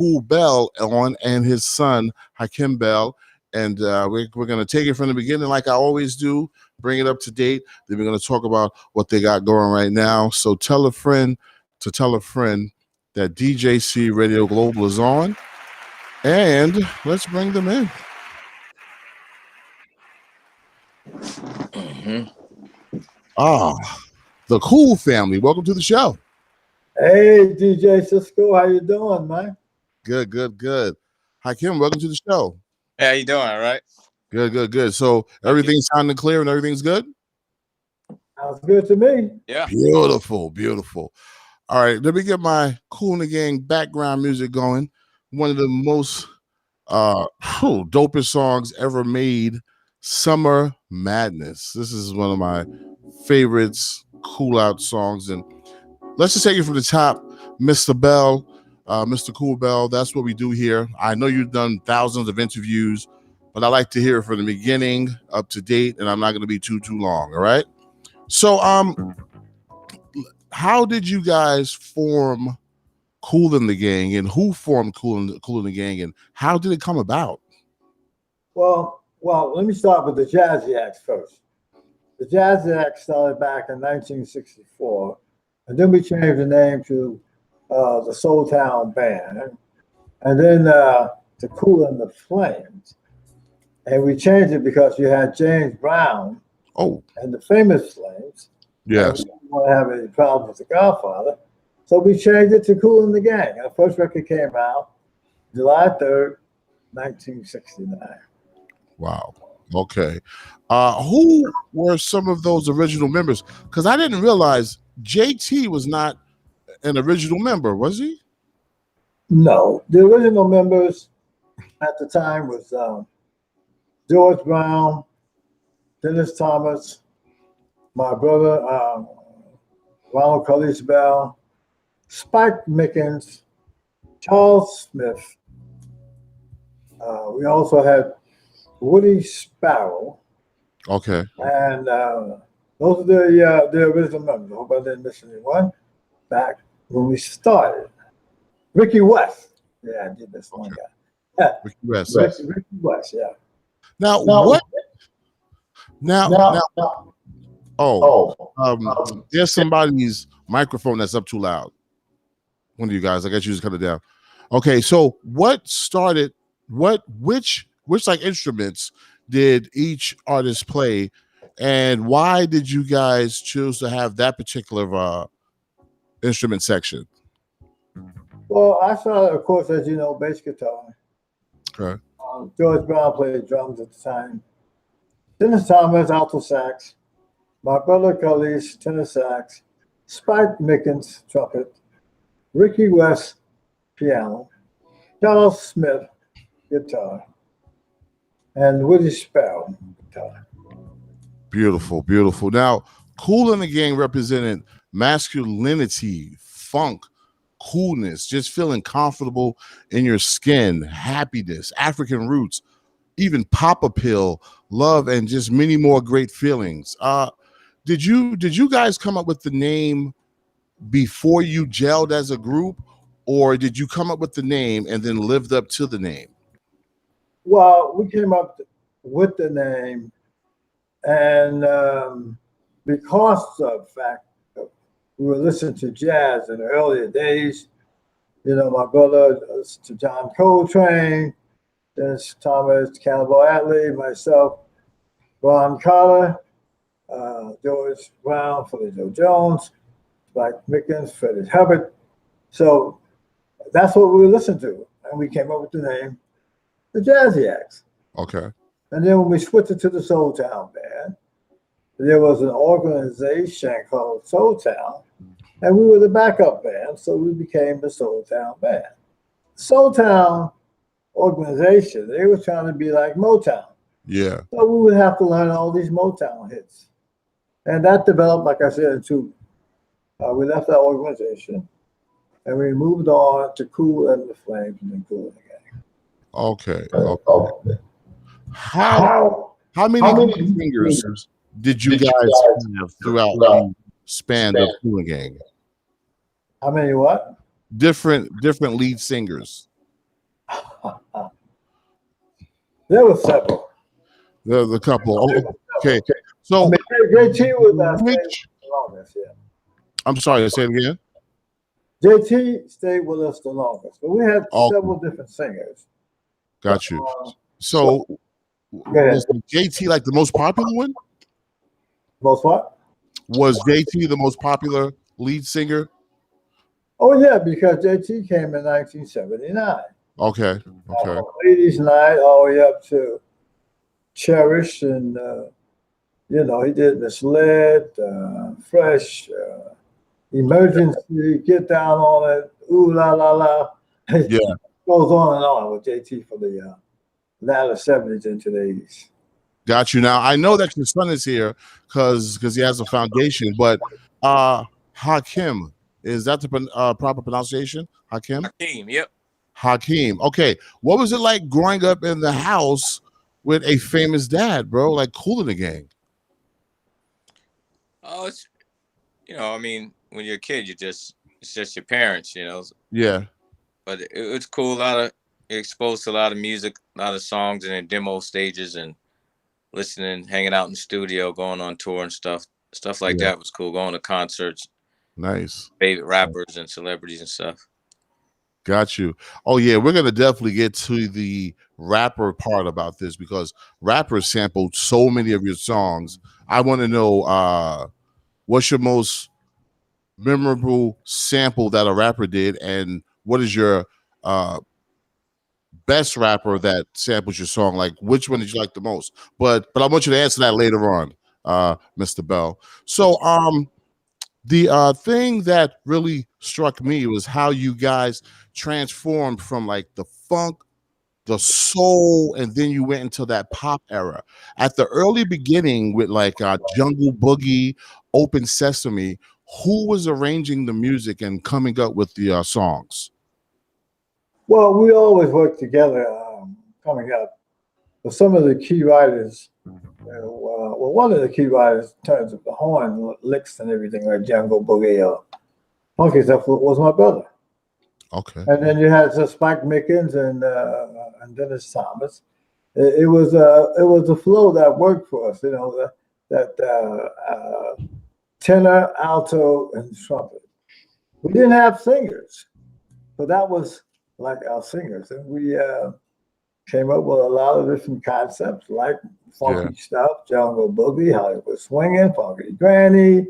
Kool Bell on and his son Hakim Bell. And we're going to take it from the beginning like I always do, bring it up to date. Then we're going to talk about what they got going right now. So tell a friend to tell a friend that DJC Radio Global is on. And let's bring them in. The Kool family. Welcome to the show. Hey, DJ Cisco. How you doing, man? Good. Hi, Kim. Welcome to the show. Hey, how you doing? All right. Good. So everything's sounding clear and everything's good? Sounds good to me. Yeah. Beautiful. All right, let me get my Kool and the Gang background music going. One of the most dopest songs ever made, Summer Madness. This is one of my favorites, Kool Out songs. And let's just take it from the top. Mr. Bell, Mr. Kool Bell, that's what we do here. I know you've done thousands of interviews, but I like to hear it from the beginning up to date, and I'm not going to be too long, all right? So, how did you guys form Kool and the Gang, and who formed Kool and the Gang, and how did it come about? Well, let me start with the Jazzy Acts first. The Jazzy Acts started back in 1964, and then we changed the name to the Soul Town Band, and then to Kool and the Flames. And we changed it because you had James Brown and the Famous Flames. Yes. We didn't want to have any problems with the Godfather. So we changed it to Kool and the Gang. Our first record came out July 3rd, 1969. Wow. Okay. Who were some of those original members? Because I didn't realize JT was not an original member, was he? No. The original members at the time was George Brown, Dennis Thomas, my brother, Ronald Cullis Bell, Spike Mickens, Charles Smith. We also had Woody Sparrow. Okay. And those are the original members. I hope I didn't miss anyone. Back when we started. Ricky West. Yeah, I did miss one guy. Yeah. Ricky West. Ricky West, yeah. Now, there's somebody's microphone that's up too loud. One of you guys, I guess you just cut it down. Okay, so which like instruments did each artist play, and why did you guys choose to have that particular instrument section? Well, I started, of course, as you know, bass guitar. Okay. George Brown played drums at the time. Dennis Thomas, alto sax. My brother Cullis, tenor sax. Spike Mickens, trumpet. Ricky West, piano. Charles Smith, guitar. And Woody Sparrow, guitar. Beautiful. Now, Kool and the Gang represented masculinity, funk, coolness, just feeling comfortable in your skin, happiness, African roots, even Papa Pill, love, and just many more great feelings. Did you guys come up with the name before you gelled as a group, or did you come up with the name and then lived up to the name? Well, we came up with the name, and because of the fact that we were listening to jazz in the earlier days, you know, my brother to John Coltrane, Dennis Thomas, Cannibal Adderley, myself, Ron Carter, George Brown, Philly Joe Jones, Spike Mickens, Freddie Hubbard. So that's what we listened to, and we came up with the name, the Jazzy Acts. Okay. And then when we switched it to the Soul Town Band, there was an organization called Soul Town, and we were the backup band, so we became the Soul Town Band. Soul Town organization, they were trying to be like Motown. Yeah. So we would have to learn all these Motown hits. And that developed, like I said, into, we left that organization, and we moved on to Kool and the Flames and then Kool and the Gang. Okay. How many fingers did you guys have throughout the span of Kool and Gang? How many what? Different lead singers. There were several. There's a couple. Oh, okay. I So mean, JT was which the longest, yeah. I'm sorry, say it again. JT stayed with us the longest, but we had Okay, several different singers. got you. Um, So Go ahead. was JT like the most popular one? Most what? Was JT the most popular lead singer? Oh yeah, because JT came in 1979. Okay, okay. From Ladies Night all the way up to Cherish, and he did Misled, Fresh, Emergency, Get Down on It, Ooh La La La. It Yeah, goes on and on with JT for the latter 70s into the 80s. got you. Now I know that your son is here because he has a foundation, but Hakim, is that the proper pronunciation? Hakim? Hakeem, yep. Hakeem. Okay. What was it like growing up in the house with a famous dad, bro? Like Kool in the Gang. Oh, it's I mean, when you're a kid, it's just your parents, Yeah. But it's cool. You're exposed to a lot of music, a lot of songs, and in demo stages, and listening, hanging out in the studio, going on tour and stuff. Stuff like Yeah. that was cool. Going to concerts, Nice. favorite rappers and celebrities and stuff. Got you. Oh yeah, we're gonna definitely get to the rapper part about this because rappers sampled so many of your songs. I want to know what's your most memorable sample that a rapper did, and what is your best rapper that samples your song? Like, which one did you like the most? But I want you to answer that later on, Mr. Bell. So the thing that really struck me was how you guys transformed from like the funk, the soul, and then you went into that pop era. At the early beginning with like Jungle Boogie, Open Sesame, who was arranging the music and coming up with the songs? Well, we always worked together coming up. But some of the key writers, one of the key writers in terms of the horn licks and everything like Jungle Boogie or funky stuff was my brother. Okay. And then you had Spike Mickens and Dennis Thomas. It was a flow that worked for us, that tenor, alto, and trumpet. We didn't have singers, but that was like our singers, and we came up with a lot of different concepts, like funky stuff, Jungle Boogie, Hollywood Swinging, Funky Granny,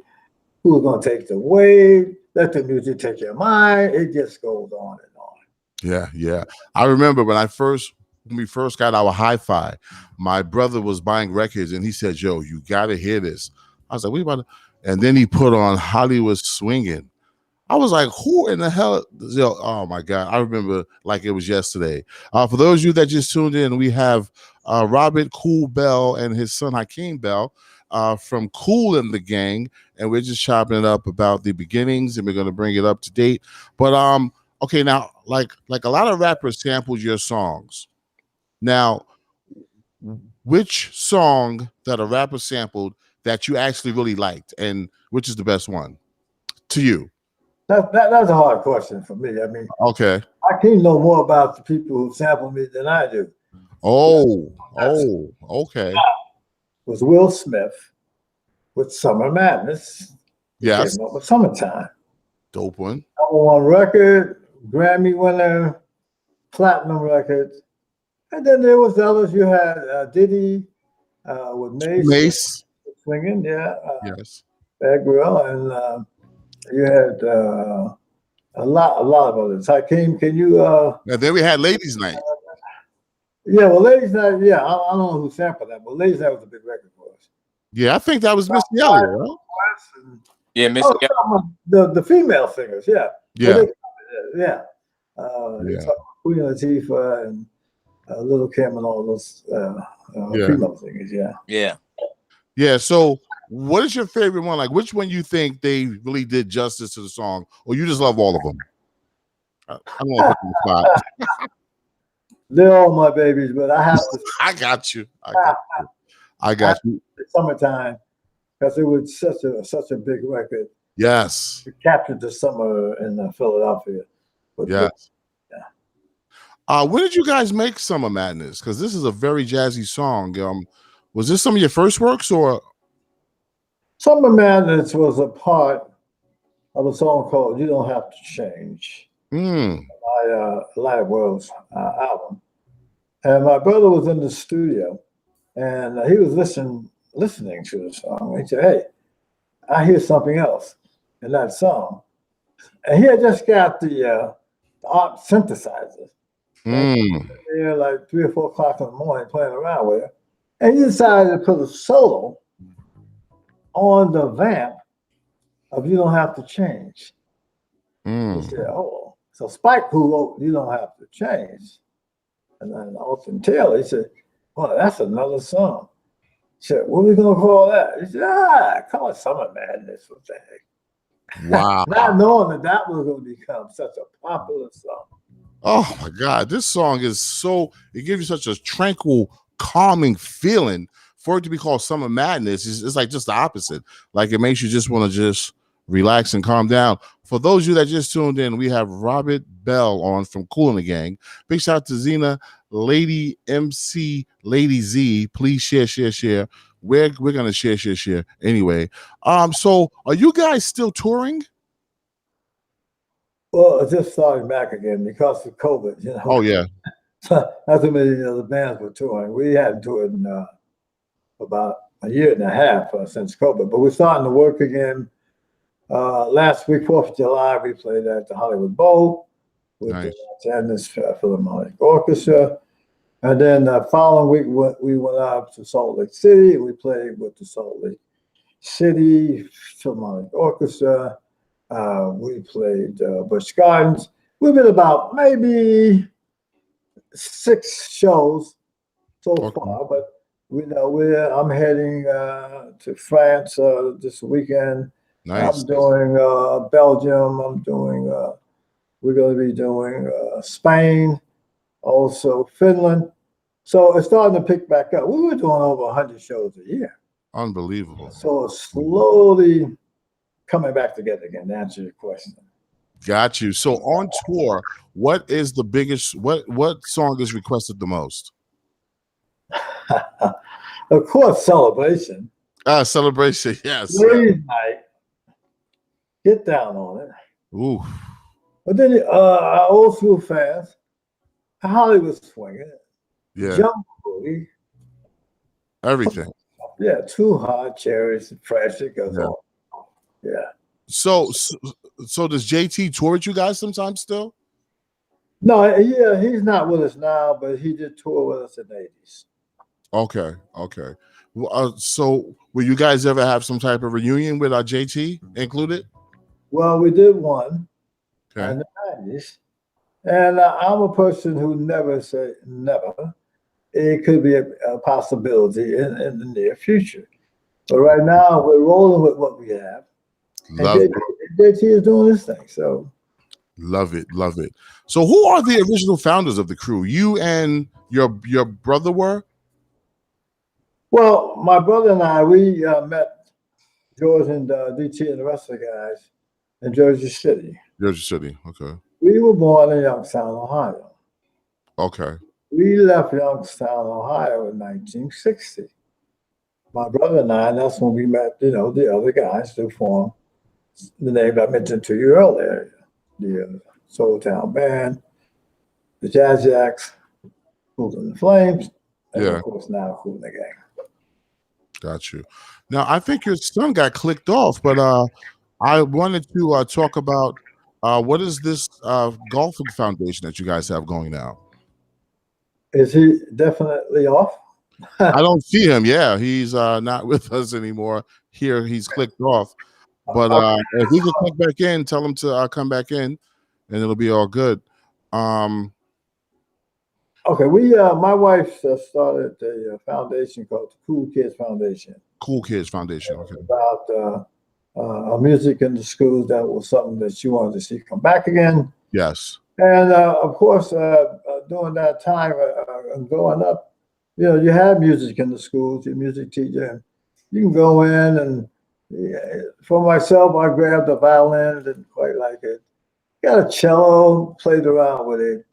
Who's Gonna Take the Wave, Let the Music Take Your Mind. It just goes on and on. Yeah, yeah. I remember when we first got our hi-fi, my brother was buying records and he said, "Yo, you gotta hear this." I was like, "What about it?" And then he put on Hollywood Swinging. I was like, who in the hell? Oh my God. I remember like it was yesterday. For those of you that just tuned in, we have Robert Kool Bell and his son Hakeem Bell from Kool in the Gang. And we're just chopping it up about the beginnings and we're going to bring it up to date. But okay, now like a lot of rappers sampled your songs. Now, which song that a rapper sampled that you actually really liked, and which is the best one to you? That's a hard question for me. I mean, Okay. I can't know more about the people who sample me than I do. Okay. It was Will Smith with Summer Madness. Yes. Came up with Summertime. Dope one. #1 record, Grammy winner, platinum record. And then there was others. You had Diddy with Mace. Swinging, yeah. Yes. Bad Girl. And you had a lot of others. Hakeem, can you? And then we had Ladies Night. Yeah, well, Ladies Night. Yeah, I don't know who sampled that, but Ladies Night was a big record for us. Yeah, I think that was Missy Elliott, right? Yeah, Missy. The female singers. Yeah. Yeah. Yeah. Queen Latifah and Little Kim and all those female singers. Yeah. Yeah. Yeah. So, what is your favorite one? Like, which one you think they really did justice to the song, or you just love all of them? I don't want to put you on the spot. They're all my babies, but I have to. I got you. Summertime, because it was such a big record. Yes. It captured the summer in Philadelphia. Yes. When did you guys make Summer Madness? Because this is a very jazzy song. Was this some of your first works, or? Summer Madness was a part of a song called "You Don't Have to Change," my Live World's album. And my brother was in the studio, and he was listening to the song. He said, "Hey, I hear something else in that song." And he had just got the art synthesizer. There like 3 or 4 o'clock in the morning playing around with it. And he decided to put a solo on the vamp of "You Don't Have to Change." He said, "Oh, so Spike, who wrote "You Don't Have to Change," and then Austin Taylor, he said, "Well, that's another song." He said, "What are we gonna call that?" He said, call it Summer Madness." What the heck? Wow. Not knowing that was going to become such a popular song. Oh my God, this song is it gives you such a tranquil, calming feeling. For it to be called Summer Madness, it's like just the opposite. Like it makes you just want to just relax and calm down. For those of you that just tuned in, we have Robert Bell on from Kool and the Gang. Big shout out to Zena, Lady MC, Lady Z. Please share. We're gonna share anyway. So are you guys still touring? Well, it's just starting back again because of COVID, you know. Oh yeah. Not too many of the bands were touring. We hadn't toured in about a year and a half since COVID, but we're starting to work again. Last week, 4th of July, we played at the Hollywood Bowl with the Los Angeles Philharmonic Orchestra. And then the following week, we went up to Salt Lake City. We played with the Salt Lake City Philharmonic Orchestra. We played Busch Gardens. We've been about maybe 6 shows so far, but I'm heading to France this weekend. Nice. I'm doing Belgium. We're going to be doing Spain, also Finland. So it's starting to pick back up. We were doing over 100 shows a year. Unbelievable. So it's slowly coming back together again, to answer your question. Got you. So on tour, what is the biggest, what song is requested the most? Of course, Celebration. Celebration, yes. Ladies Night. Get down on it. Ooh. But then our old school fans, Hollywood Swinging. Yeah. Jungle Boogie. Everything. Yeah, Too Hot, Cherries, Fresh, it goes on. Yeah. So does JT tour with you guys sometimes still? No, yeah, he's not with us now, but he did tour with us in the 80s. Okay. Well, so will you guys ever have some type of reunion with our JT included? Well, we did one in the 90s. And I'm a person who never say never. It could be a possibility in the near future. But right now, we're rolling with what we have. Love it. JT is doing this thing, so. Love it. So who are the original founders of the crew? You and your brother were? Well, my brother and I, we met George and DT and the rest of the guys in Jersey City. Okay. We were born in Youngstown, Ohio. Okay. We left Youngstown, Ohio in 1960. My brother and I, and that's when we met, the other guys to form the name I mentioned to you earlier, the Soul Town Band, the Jazz Jacks, Kool and the Flames, and of course now Kool and the Gang. Got you. Now, I think your son got clicked off, but I wanted to talk about what is this golfing foundation that you guys have going now? Is he definitely off? I don't see him. Yeah, he's not with us anymore. Here, he's clicked off. But if he can click back in, tell him to come back in, and it'll be all good. Okay, my wife started a foundation called the Kool Kids Foundation. Kool Kids Foundation. Okay. About music in the schools. That was something that she wanted to see come back again. Yes. And of course, during that time, growing up, you have music in the schools. Your music teacher, and you can go in and. For myself, I grabbed a violin, didn't quite like it. Got a cello, played around with it.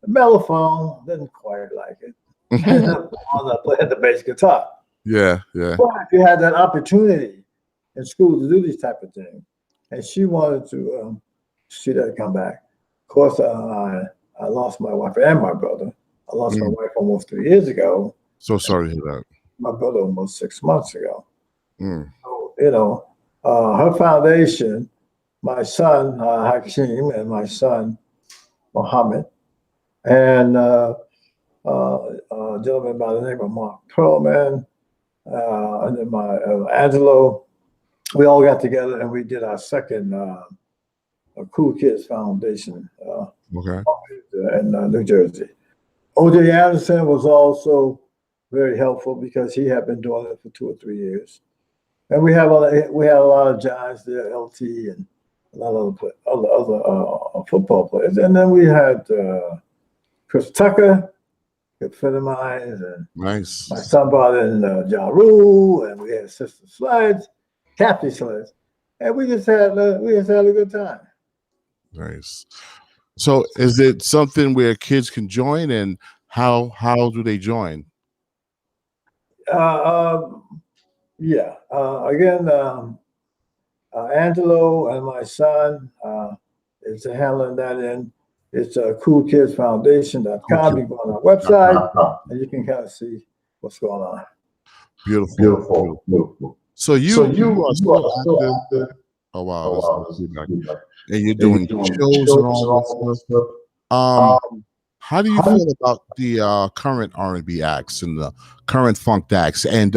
mellophone, didn't quite like it. I played the bass guitar. Yeah, yeah. But you had that opportunity in school to do these type of things, and she wanted to see that come back. Of course, I lost my wife and my brother. I lost my wife almost 3 years ago. So sorry to hear that. My brother almost 6 months ago. Mm. So, her foundation, my son Hakeem and my son Mohammed, and a gentleman by the name of Mark Perlman, and then my Angelo. We all got together and we did our second Kool Kids Foundation Okay. in New Jersey. O.J. Anderson was also very helpful because he had been doing it for 2 or 3 years. And we had a lot of guys there, LT and a lot of other football players. And then we had Chris Tucker, good friend of mine, and Nice. my son brought in Ja Rule, and we had Sister Sledge, Kathy Sledge, and we just had a good time. Nice. So, is it something where kids can join, and how do they join? Yeah. Again, Angelo and my son is handling that in. It's koolkidsfoundation.com. You go on our website and you can kind of see what's going on. Beautiful. So you are still active. Oh wow, and you're doing shows and all that stuff. How do you feel about the current R&B acts and the current funk acts? And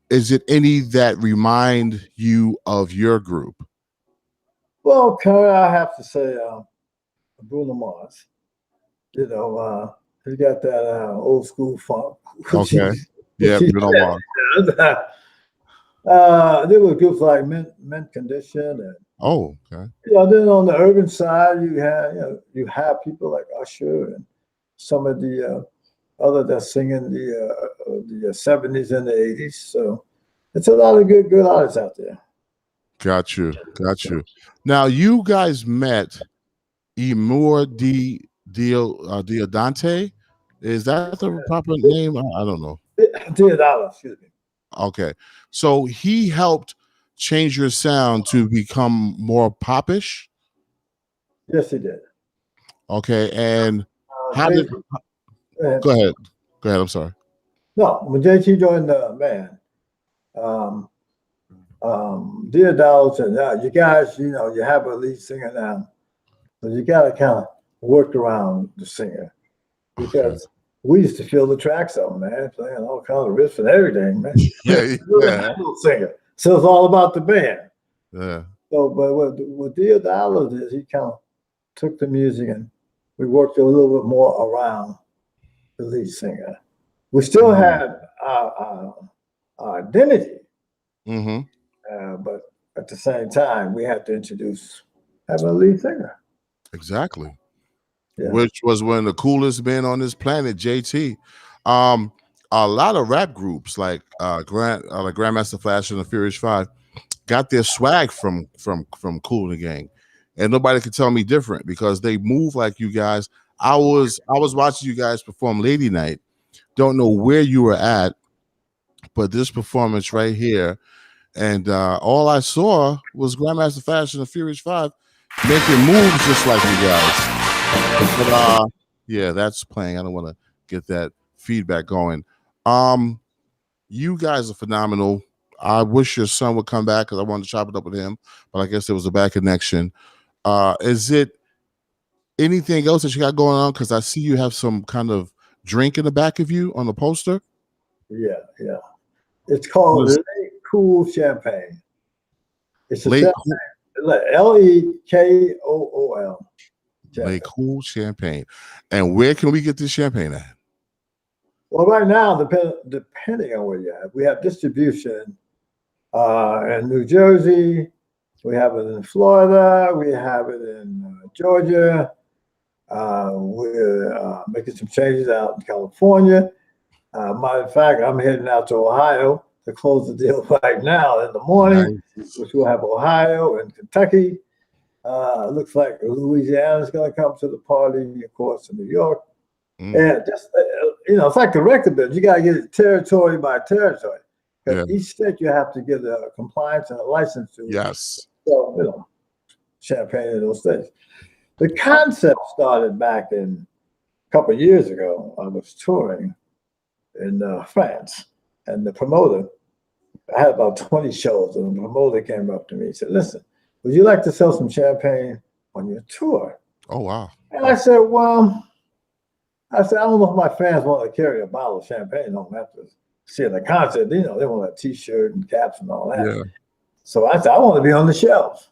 is it any that remind you of your group? Well, current, I have to say Bruno Mars. He got that old school funk. Okay. Yeah, Bruno Mars. There were groups like Mint Condition, and okay. Then on the urban side, you have people like Usher and some of the other that's singing the 70s and the 80s. So it's a lot of good artists out there. Got you. Now you guys met Emor Diodante. Is that the proper name? I don't know. Diodala, excuse me. Okay, so he helped change your sound to become more popish. Yes, he did. Okay, and how did? Go ahead. I'm sorry. No, when JT joined the band, Diodala said, "You guys, you have a lead singer now, so you got to kind of work around the singer because." We used to fill the tracks up, man, playing all kinds of riffs and everything, man. Yeah. Singer. So it's all about the band. Yeah. So, but what Diodala did, he kind of took the music and we worked a little bit more around the lead singer. We still had our identity, but at the same time, we had to have a lead singer. Exactly. Yeah. Which was one of the coolest men on this planet, JT. A lot of rap groups like Grandmaster Flash and the Furious Five got their swag from Kool and the Gang, and nobody could tell me different because they move like you guys. I was watching you guys perform Lady Night. Don't know where you were at, but this performance right here, and all I saw was Grandmaster Flash and the Furious Five making moves just like you guys. But yeah, that's playing. I don't want to get that feedback going. You guys are phenomenal. I wish your son would come back because I wanted to chop it up with him, but I guess there was a bad connection. Is it anything else that you got going on? Because I see you have some kind of drink in the back of you on the poster. Yeah. It's called Late Kool Champagne. It's a champagne. Lekool. Late Kool Champagne. And where can we get this champagne at? Well, right now, depending on where you have, we have distribution in New Jersey. We have it in Florida. We have it in Georgia. We're making some changes out in California. Matter of fact, I'm heading out to Ohio to close the deal right now in the morning, which we'll have Ohio and Kentucky. Looks like Louisiana's going to come to the party, of course, in New York. And just, it's like the record business. You got to get it territory by territory. Because each state you have to get a compliance and a license to. Yes. So, champagne in those states. The concept started back in a couple of years ago. I was touring in France, and the promoter, I had about 20 shows, and the promoter came up to me and said, listen, would you like to sell some champagne on your tour? Oh, wow. And I said, well, I don't know if my fans want to carry a bottle of champagne. They don't have to see the concert. They want a T-shirt and caps and all that. Yeah. So I said, I want to be on the shelves.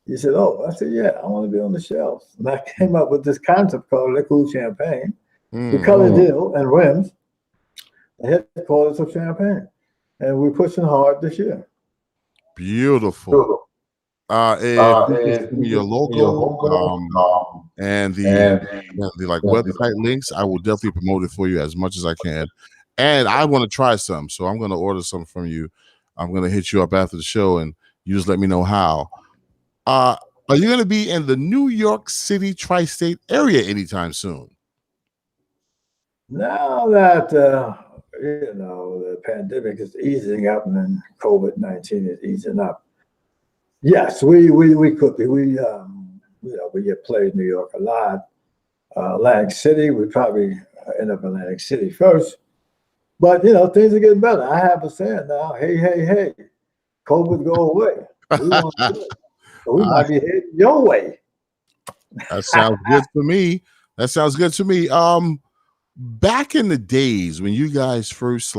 He said, oh, I said, yeah, I want to be on the shelves. And I came up with this concept called Le Kool Champagne, the color deal and rims, the headquarters of champagne. And we're pushing hard this year. Beautiful. If you just give me your logo and the like website links, I will definitely promote it for you as much as I can. And I want to try some, so I'm going to order some from you. I'm going to hit you up after the show, and you just let me know how. Are you going to be in the New York City tri-state area anytime soon? Now that the pandemic is easing up and then COVID-19 is easing up, yes, we could be. We get played in New York a lot. Atlantic City, we probably end up in Atlantic City first. But things are getting better. I have a saying now, hey, COVID go away. We might be heading your way. That sounds good to me. Back in the days when you guys first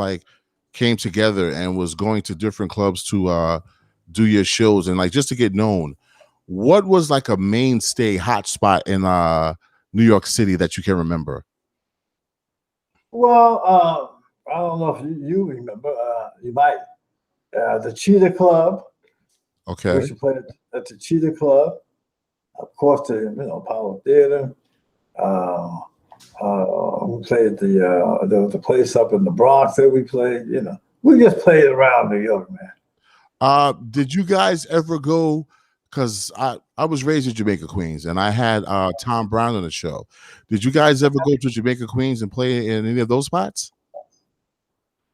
came together and was going to different clubs to do your shows and just to get known, what was a mainstay hotspot in New York City that you can remember? Well, I don't know if you remember. You might. The Cheetah Club. Okay. We used to play at the Cheetah Club. Of course, the Apollo Theater. We played the place up in the Bronx that we played. We just played around New York, man. Did you guys ever go? Because I was raised in Jamaica, Queens, and I had Tom Brown on the show. Did you guys ever go to Jamaica, Queens, and play in any of those spots?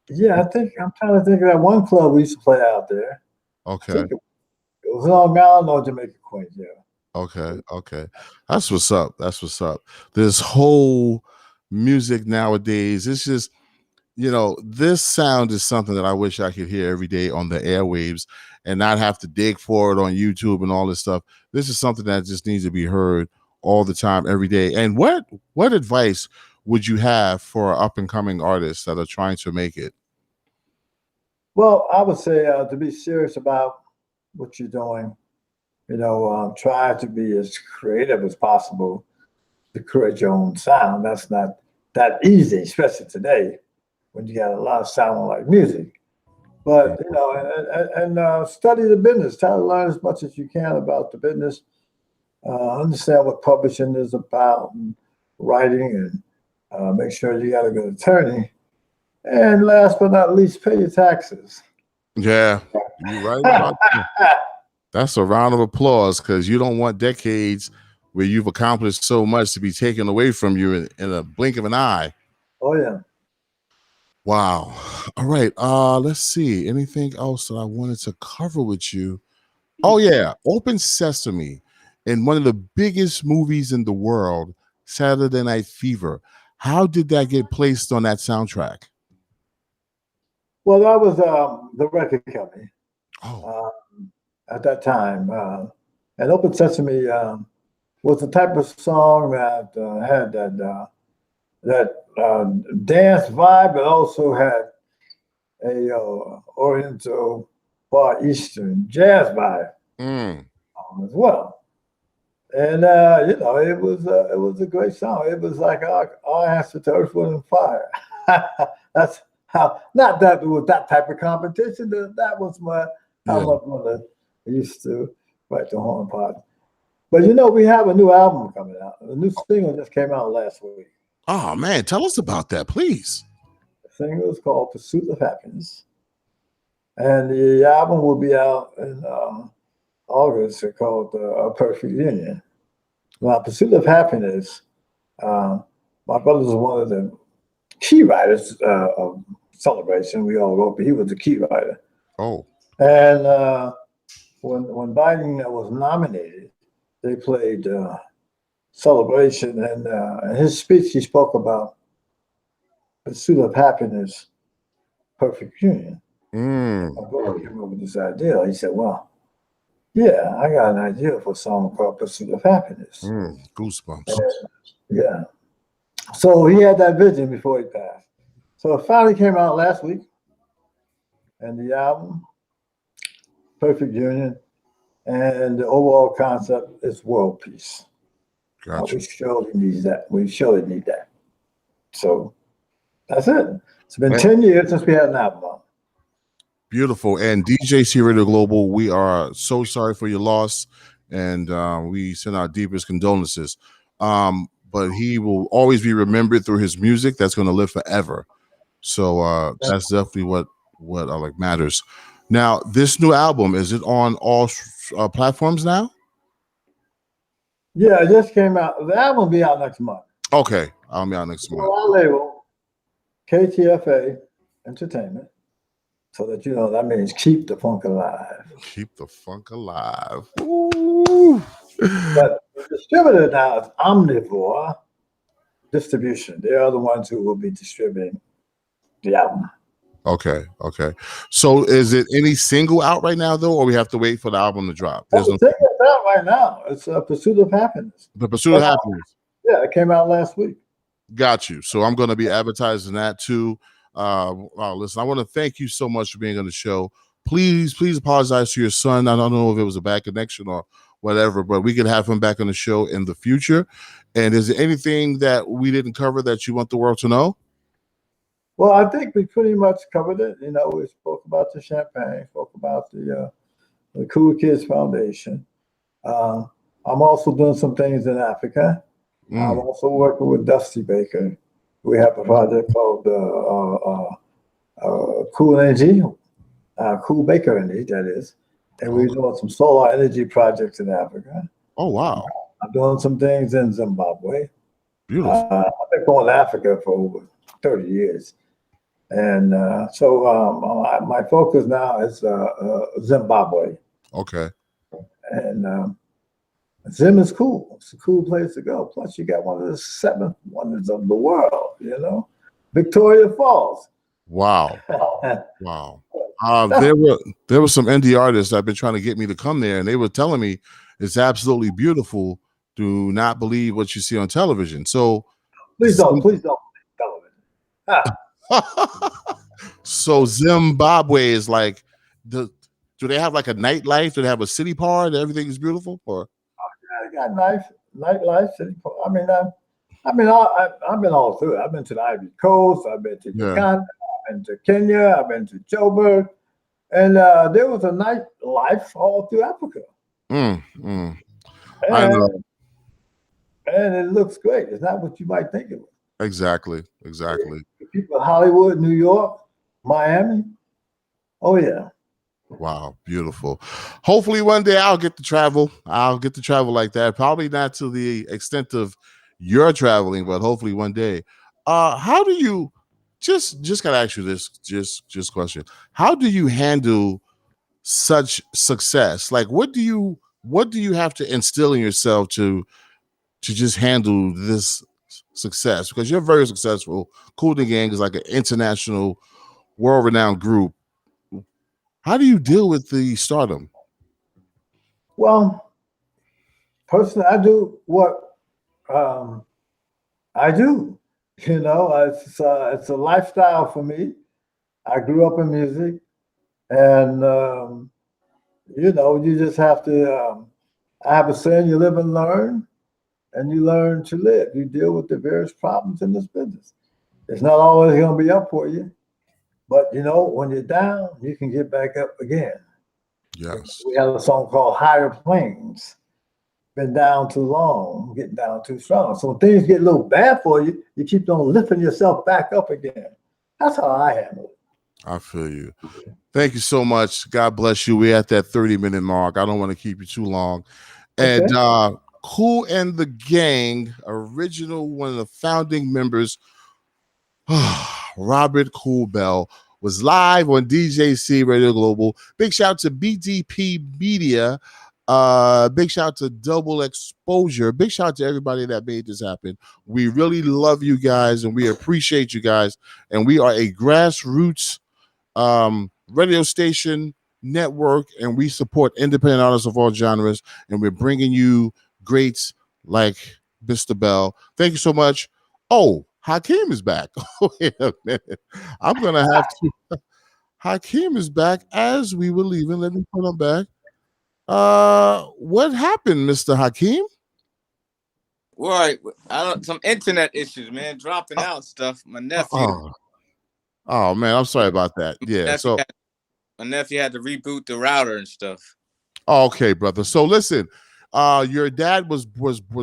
Yeah, I'm trying to think of that one club we used to play out there. Okay. It was Long Island or Jamaica, Queens, yeah. Okay. That's what's up. This whole music nowadays, it's just, this sound is something that I wish I could hear every day on the airwaves and not have to dig for it on YouTube and all this stuff. This is something that just needs to be heard all the time, every day. And what advice would you have for up and coming artists that are trying to make it? Well, I would say to be serious about what you're doing. Try to be as creative as possible to create your own sound. That's not that easy, especially today when you got a lot of sound like music. But and study the business. Try to learn as much as you can about the business. Understand what publishing is about, and writing, and make sure you got a good attorney. And last but not least, pay your taxes. Yeah, you're right about that. That's a round of applause, because you don't want decades where you've accomplished so much to be taken away from you in a blink of an eye. Oh, yeah. Wow. All right. Let's see. Anything else that I wanted to cover with you? Oh, yeah. Open Sesame, in one of the biggest movies in the world, Saturday Night Fever. How did that get placed on that soundtrack? Well, that was the record company. Oh. At that time. And Open Sesame was the type of song that had that dance vibe, but also had a Oriental Far Eastern jazz vibe as well. And it was a great song. It was like our answer to Earth, Wind, and Fire. That's how. Not that it was that type of competition. That was how my brother used to write the horn part. But we have a new album coming out. A new single just came out last week. Oh man, tell us about that, please. The single is called Pursuit of Happiness. And the album will be out in August called A Perfect Union. Now, Pursuit of Happiness, my brother was one of the key writers of Celebration. We all wrote, but he was the key writer. Oh. And when Biden was nominated, they played Celebration, and in his speech, he spoke about Pursuit of Happiness, Perfect Union. My brother came up with this idea. He said, well, yeah, I got an idea for a song called Pursuit of Happiness. Goosebumps. Yeah. So he had that vision before he passed. So it finally came out last week. And the album, Perfect Union, and the overall concept is world peace. Gotcha. We surely need that. We surely need that. So that's it. It's been 10 years since we had an album out. Beautiful. And DJC Radio Global, we are so sorry for your loss, and we send our deepest condolences. But he will always be remembered through his music that's going to live forever. So that's definitely what like matters. Now, this new album, is it on all platforms now? Yeah, it just came out. The album will be out next month. Okay, I'll be out next month. Our label, KTFA Entertainment, so that you know that means keep the funk alive. Keep the funk alive. Ooh. But the distributor now is Omnivore Distribution. They are the ones who will be distributing the album. Okay. So is it any single out right now though, or we have to wait for the album to drop? There's no single out right now. It's Pursuit of Happiness. The Pursuit of Happiness. Yeah, it came out last week. Got you. So I'm going to be advertising that too. Listen, I want to thank you so much for being on the show. Please apologize to your son. I don't know if it was a bad connection or whatever, but we could have him back on the show in the future. And is there anything that we didn't cover that you want the world to know? Well, I think we pretty much covered it. You know, we spoke about the champagne, spoke about the Kool Kids Foundation. I'm also doing some things in Africa. I'm also working with Dusty Baker. We have a project called Kool Energy, Kool Baker Energy, that is. And we're doing some solar energy projects in Africa. Oh, wow. I'm doing some things in Zimbabwe. Beautiful. I've been going to Africa for over 30 years. And so my focus now is Zimbabwe. Okay. And Zim is cool. It's a cool place to go. Plus, you got one of the 7 wonders of the world, you know, Victoria Falls. Wow. Wow. There were some indie artists that have been trying to get me to come there, and they were telling me it's absolutely beautiful. Do not believe what you see on television. So please don't believe television. So Zimbabwe is like do they have like a nightlife? Do they have a city part? Everything is beautiful, or they got nightlife, city part. I've been all through it. I've been to the Ivory Coast. I've been to Uganda. I've been to Kenya. I've been to Joburg, and there was a nightlife all through Africa. I know. And it looks great. It's not what you might think it was. Exactly. People in Hollywood, New York, Miami. Oh, yeah. Wow, beautiful. Hopefully one day I'll get to travel. Like that. Probably not to the extent of your traveling, but hopefully one day. How do you just gotta ask you this just question? How do you handle such success? Like what do you have to instill in yourself to just handle this success? Because you're very successful. Kool the Gang is like an international, world-renowned group. How do you deal with the stardom? Well, personally, I do what I do. You know, it's a lifestyle for me. I grew up in music, and you know, you just have to. I have a saying: you live and learn, and you learn to live. You deal with the various problems in this business. It's not always going to be up for you, but you know, when you're down, you can get back up again. Yes. We have a song called Higher Planes. Been down too long, getting down too strong. So when things get a little bad for you, you keep on lifting yourself back up again. That's how I handle it. I feel you. Thank you so much. God bless you. We're at that 30-minute mark. I don't want to keep you too long. And Kool and the Gang, original, one of the founding members, Robert Kool Bell, was live on DJC Radio Global. Big shout to BDP Media. Big shout to Double Exposure. Big shout to everybody that made this happen. We really love you guys and we appreciate you guys. And we are a grassroots radio station network, and we support independent artists of all genres, and we're bringing you greats like Mr. Bell. Thank you so much. Oh, Hakeem is back. Wait a minute. I'm gonna have to. Hakeem is back as we were leaving. Let me put him back. What happened, Mr. Hakeem? Right, some internet issues, man. Dropping out stuff. My nephew. Oh man, I'm sorry about that. Yeah, my nephew had to reboot the router and stuff. Okay, brother. So listen, your dad was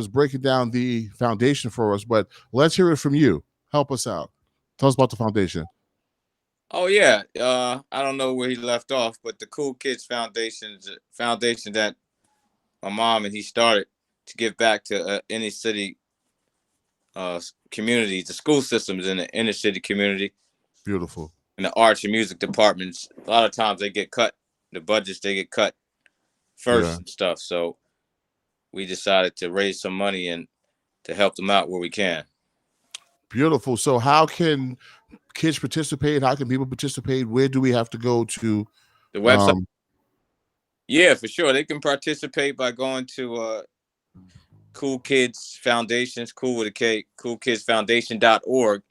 breaking down the foundation for us, but let's hear it from you. Help us out. Tell us about the foundation. Oh yeah, I don't know where he left off, but the Kool Kids Foundation is a foundation that my mom and he started to give back to inner city communities, the school systems in the inner city community. Beautiful. And the arts and music departments, a lot of times they get cut. The budgets, they get cut first and stuff. So we decided to raise some money and to help them out where we can. Beautiful. So how can kids participate? How can people participate? Where do we have to go to? The website. Yeah, for sure. They can participate by going to Kool Kids Foundations, Kool with a K, koolkidsfoundation.org.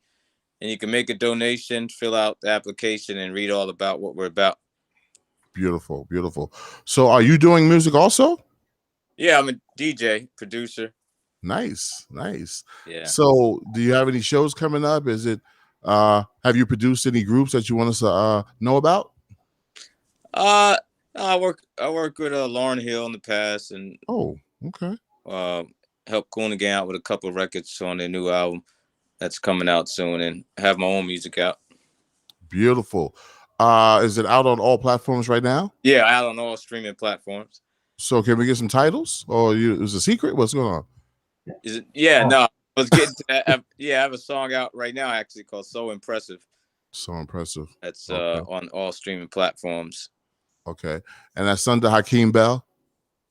And you can make a donation, fill out the application, and read all about what we're about. Beautiful, beautiful. So are you doing music also? Yeah, I'm a DJ, producer. Nice, nice. Yeah. So do you have any shows coming up? Is it, have you produced any groups that you want us to know about? I work with Lauryn Hill in the past. And okay. Help Kool and the Gang out with a couple of records on their new album that's coming out soon, and have my own music out. Beautiful. Is it out on all platforms right now? Yeah, out on all streaming platforms. So can we get some titles, or is it a secret? What's going on? Is it? Yeah, no. I was getting to that. I have a song out right now actually called "So Impressive." So Impressive. That's on all streaming platforms. Okay, and that's under Hakeem Bell.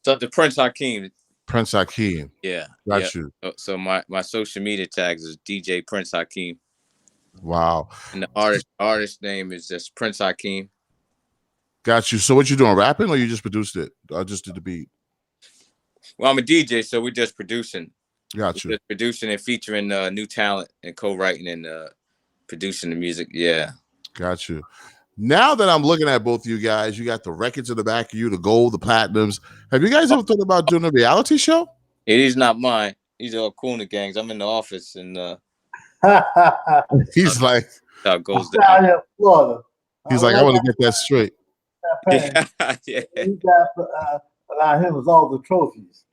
So the Prince Hakeem. Prince Hakeem. Yeah. Got you. So my social media tags is DJ Prince Hakeem. Wow. And the artist name is just Prince Hakeem. Got you. So what you doing, rapping, or you just produced it? I just did the beat. Well, I'm a DJ, so we're just producing. Got you. Just producing and featuring new talent and co-writing and producing the music. Yeah. Got you. Now that I'm looking at both of you guys, you got the records in the back of you, the gold, the platinums. Have you guys ever thought about doing a reality show? It is not mine. These are all Kool and the Gangs. I'm in the office and he's like, how it goes down. He's like, I want to get that straight. Yeah. You got allow him with all the trophies.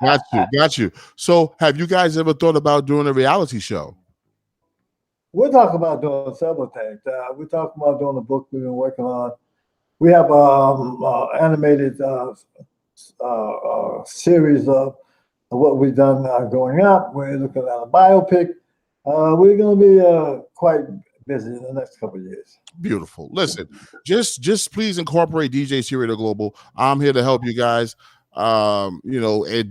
Got you. So have you guys ever thought about doing a reality show? We're talking about doing several things. We're talking about doing a book we've been working on. We have animated series of what we've done growing up. We're looking at a biopic. We're going to be quite busy in the next couple of years. Beautiful. Listen, just please incorporate DJC Radio Global. I'm here to help you guys, and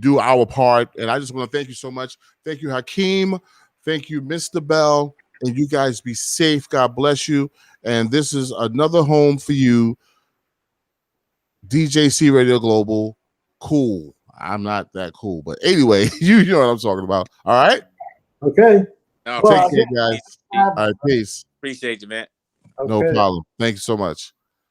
do our part. And I just want to thank you so much. Thank you, Hakeem. Thank you, Mr. Bell. And you guys be safe. God bless you. And this is another home for you. DJC Radio Global. Kool. I'm not that cool, but anyway, you know what I'm talking about. All right. Okay. No, take care, guys. All right, peace. Appreciate you, man. No problem. Thank you so much.